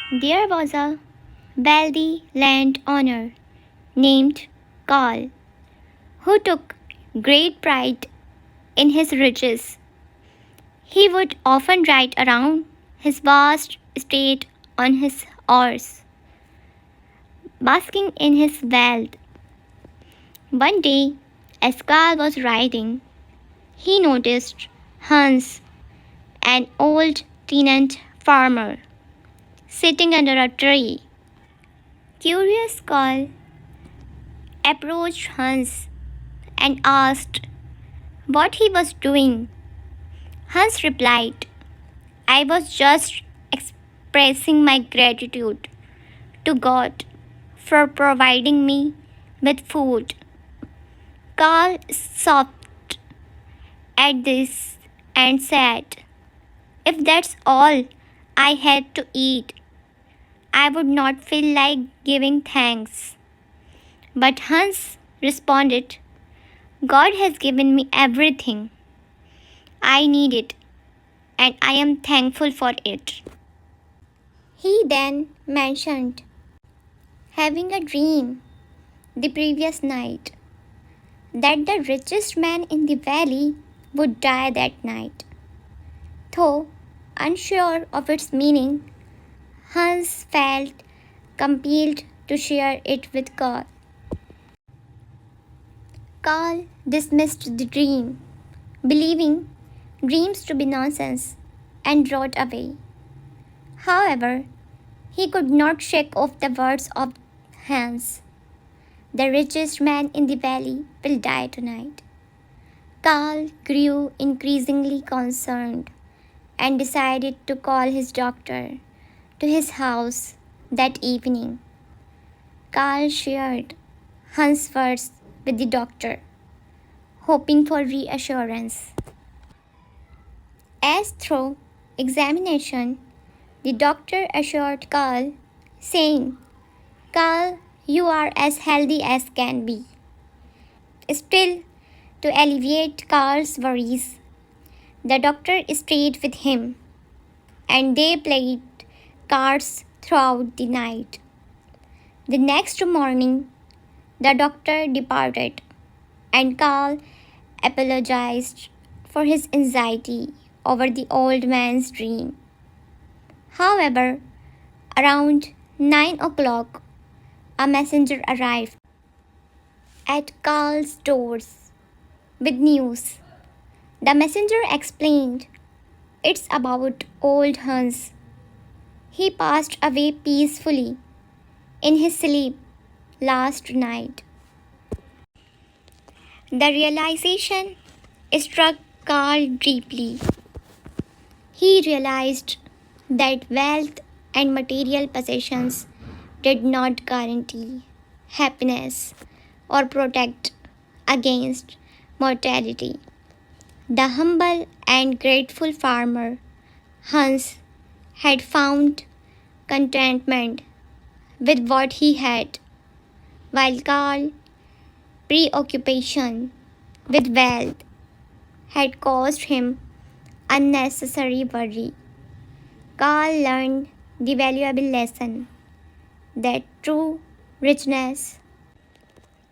There was a wealthy landowner named Karl who took great pride in his riches. He would often ride around his vast estate on his horse, basking in his wealth. One day, as Karl was riding, he noticed Hans, an old tenant farmer, sitting under a tree. Curious Karl approached Hans and asked what he was doing. Hans replied, I was just expressing my gratitude to God for providing me with food. Karl scoffed at this and said, if that's all I had to eat, I would not feel like giving thanks. But Hans responded, God has given me everything I needed, and I am thankful for it. He then mentioned having a dream the previous night that the richest man in the valley would die that night. Though unsure of its meaning, Hans felt compelled to share it with Karl. Karl dismissed the dream, believing dreams to be nonsense, and rode away. However, he could not shake off the words of Hans. The richest man in the valley will die tonight. Karl grew increasingly concerned and decided to call his doctor to his house that evening. Karl shared Hans' words with the doctor, hoping for reassurance. As through examination, the doctor assured Karl, saying, Karl, you are as healthy as can be. Still, to alleviate Karl's worries, the doctor stayed with him and they played cards throughout the night. The next morning, the doctor departed and Karl apologized for his anxiety over the old man's dream. However, around 9 o'clock, a messenger arrived at Karl's doors with news. The messenger explained, it's about old Hans. He passed away peacefully in his sleep last night. The realization struck Karl deeply. He realized that wealth and material possessions did not guarantee happiness or protect against mortality. The humble and grateful farmer Hans had found contentment with what he had, while Karl's preoccupation with wealth had caused him unnecessary worry. Karl learned the valuable lesson that true richness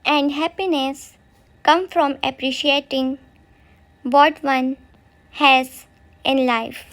and happiness come from appreciating what one has in life.